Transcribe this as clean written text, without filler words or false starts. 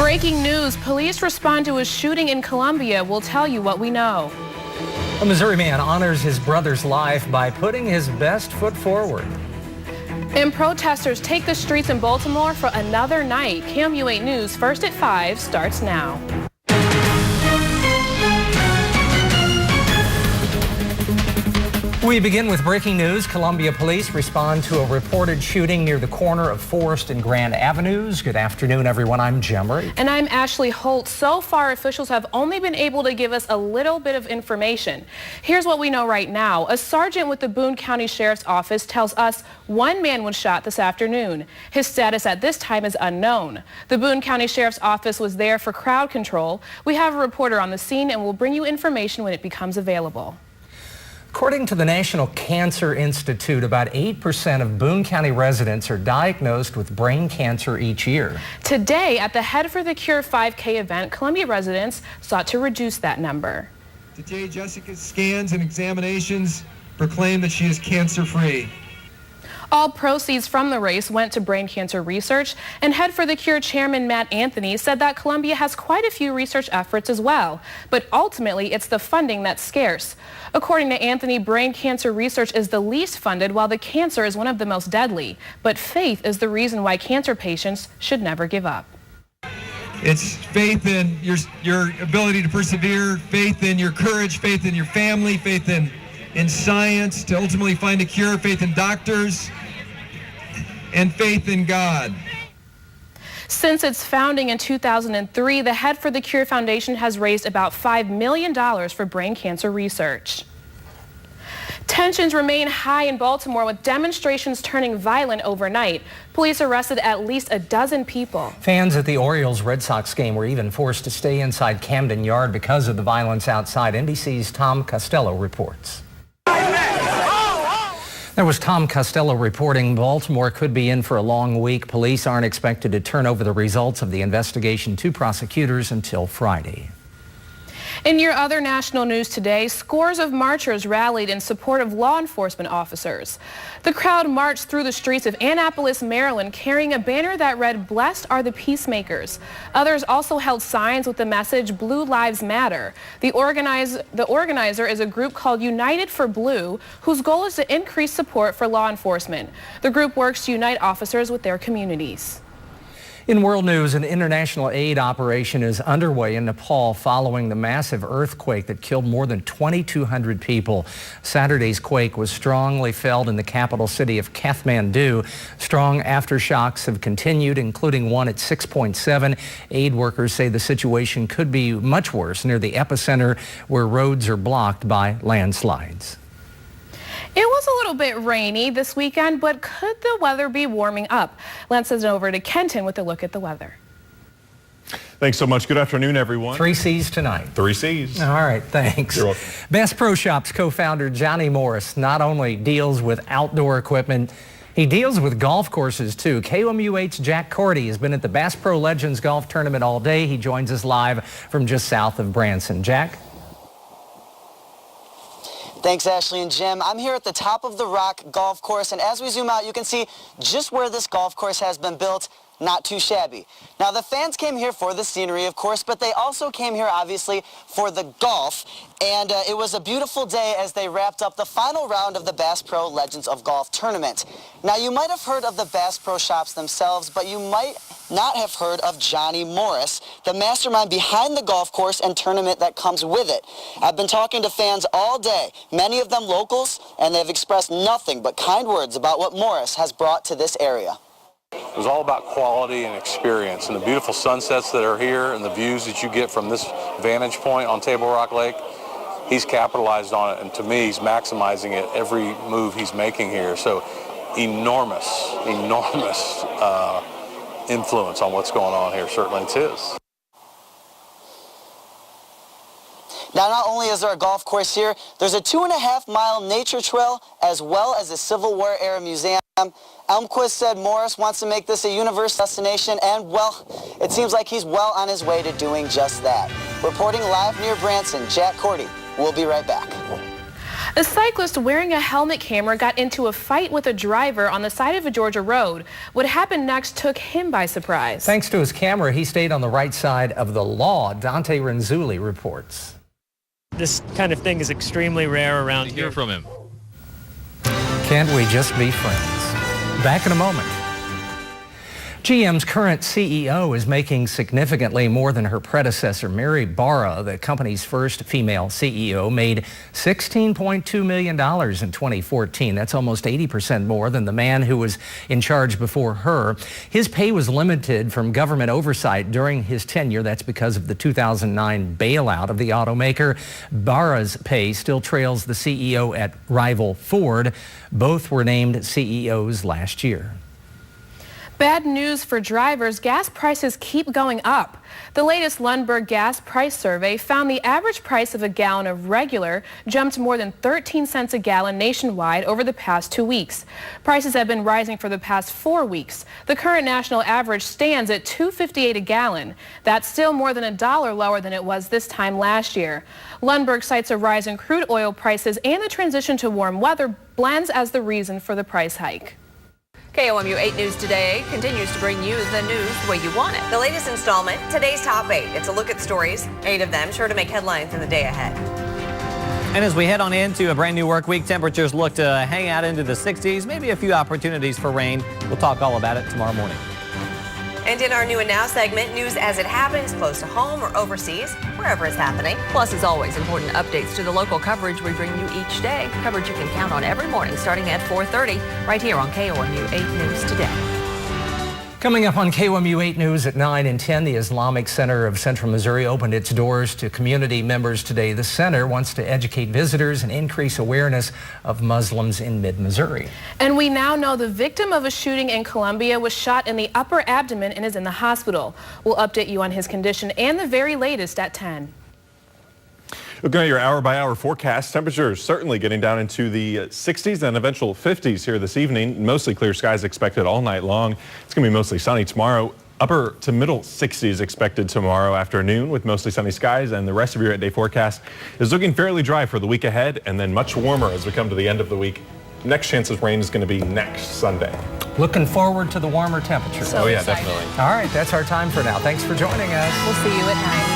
Breaking news, police respond to a shooting in Columbia. We'll tell you what we know. A Missouri man honors his brother's life by putting his best foot forward. And protesters take the streets in Baltimore for another night. KOMU-8 News, first at 5, starts now. We begin with breaking news. Columbia police respond to a reported shooting near the corner of Forest and Grand Avenues. Good afternoon, everyone. I'm Jim Reed. And I'm Ashley Holt. So far, officials have only been able to give us a little bit of information. Here's what we know right now. A sergeant with the Boone County Sheriff's Office tells us one man was shot this afternoon. His status at this time is unknown. The Boone County Sheriff's Office was there for crowd control. We have a reporter on the scene and we'll bring you information when it becomes available. According to the National Cancer Institute, about 8% of Boone County residents are diagnosed with brain cancer each year. Today, at the Head for the Cure 5K event, Columbia residents sought to reduce that number. Today, Jessica's scans and examinations proclaim that she is cancer-free. All proceeds from the race went to brain cancer research, and Head for the Cure Chairman Matt Anthony said that Columbia has quite a few research efforts as well, but ultimately it's the funding that's scarce. According to Anthony, brain cancer research is the least funded while the cancer is one of the most deadly, but faith is the reason why cancer patients should never give up. It's faith in your ability to persevere, faith in your courage, faith in your family, faith in science to ultimately find a cure, faith in doctors, and faith in God. Since its founding in 2003, the Head for the Cure Foundation has raised about $5 million for brain cancer research. Tensions remain high in Baltimore with demonstrations turning violent overnight. Police arrested at least a dozen people. Fans at the Orioles-Red Sox game were even forced to stay inside Camden Yard because of the violence outside. NBC's Tom Costello reports. There was Tom Costello reporting Baltimore could be in for a long week. Police aren't expected to turn over the results of the investigation to prosecutors until Friday. In your other national news today, scores of marchers rallied in support of law enforcement officers. The crowd marched through the streets of Annapolis, Maryland, carrying a banner that read, "Blessed are the peacemakers." Others also held signs with the message, "Blue Lives Matter." The organizer is a group called United for Blue, whose goal is to increase support for law enforcement. The group works to unite officers with their communities. In world news, an international aid operation is underway in Nepal following the massive earthquake that killed more than 2,200 people. Saturday's quake was strongly felt in the capital city of Kathmandu. Strong aftershocks have continued, including one at 6.7. Aid workers say the situation could be much worse near the epicenter, where roads are blocked by landslides. It was a little bit rainy this weekend, but could the weather be warming up? Lance sends it over to Kenton with a look at the weather. Thanks so much. Good afternoon, everyone. 3 C's tonight. 3 C's. All right, thanks. You're welcome. Bass Pro Shops co-founder Johnny Morris not only deals with outdoor equipment, he deals with golf courses too. KOMU-8's Jack Cordy has been at the Bass Pro Legends Golf Tournament all day. He joins us live from just south of Branson. Jack? Thanks, Ashley and Jim. I'm here at the top of the Rock Golf Course, and as we zoom out, you can see just where this golf course has been built. Not too shabby. Now, the fans came here for the scenery, of course, but they also came here, obviously, for the golf. And it was a beautiful day as they wrapped up the final round of the Bass Pro Legends of Golf tournament. Now, you might have heard of the Bass Pro Shops themselves, but you might not have heard of Johnny Morris, the mastermind behind the golf course and tournament that comes with it. I've been talking to fans all day, many of them locals, and they've expressed nothing but kind words about what Morris has brought to this area. It was all about quality and experience, and the beautiful sunsets that are here and the views that you get from this vantage point on Table Rock Lake. He's capitalized on it, and to me, he's maximizing it every move he's making here. So enormous influence on what's going on here. Certainly it's his. Now, not only is there a golf course here, there's a 2.5-mile nature trail as well as a Civil War era museum. Elmquist said Morris wants to make this a universal destination, and, well, it seems like he's well on his way to doing just that. Reporting live near Branson, Jack Cordy. We'll be right back. A cyclist wearing a helmet camera got into a fight with a driver on the side of a Georgia road. What happened next took him by surprise. Thanks to his camera, he stayed on the right side of the law. Dante Renzulli reports. This kind of thing is extremely rare around here. Hear from him. Can't we just be friends? Back in a moment. GM's current CEO is making significantly more than her predecessor. Mary Barra, the company's first female CEO, made $16.2 million in 2014. That's almost 80% more than the man who was in charge before her. His pay was limited from government oversight during his tenure. That's because of the 2009 bailout of the automaker. Barra's pay still trails the CEO at rival Ford. Both were named CEOs last year. Bad news for drivers. Gas prices keep going up. The latest Lundberg gas price survey found the average price of a gallon of regular jumped more than 13 cents a gallon nationwide over the past 2 weeks. Prices have been rising for the past 4 weeks. The current national average stands at $2.58 a gallon. That's still more than $1 lower than it was this time last year. Lundberg cites a rise in crude oil prices and the transition to warm weather blends as the reason for the price hike. KOMU 8 News Today continues to bring you the news the way you want it. The latest installment, today's Top 8. It's a look at stories, 8 of them sure to make headlines in the day ahead. And as we head on into a brand new work week, temperatures look to hang out into the 60s, maybe a few opportunities for rain. We'll talk all about it tomorrow morning. And in our New and Now segment, news as it happens, close to home or overseas, wherever it's happening. Plus, as always, important updates to the local coverage we bring you each day. Coverage you can count on every morning starting at 4:30 right here on KOMU 8 News Today. Coming up on KOMU 8 News at 9 and 10, the Islamic Center of Central Missouri opened its doors to community members today. The center wants to educate visitors and increase awareness of Muslims in mid-Missouri. And we now know the victim of a shooting in Columbia was shot in the upper abdomen and is in the hospital. We'll update you on his condition and the very latest at 10. Looking at your hour-by-hour forecast, temperatures certainly getting down into the 60s and eventual 50s here this evening. Mostly clear skies expected all night long. It's going to be mostly sunny tomorrow. Upper to middle 60s expected tomorrow afternoon with mostly sunny skies, and the rest of your 8-day forecast is looking fairly dry for the week ahead and then much warmer as we come to the end of the week. Next chance of rain is going to be next Sunday. Looking forward to the warmer temperatures. So oh yeah, excited. definitely. All right, that's our time for now. Thanks for joining us. We'll see you at 9.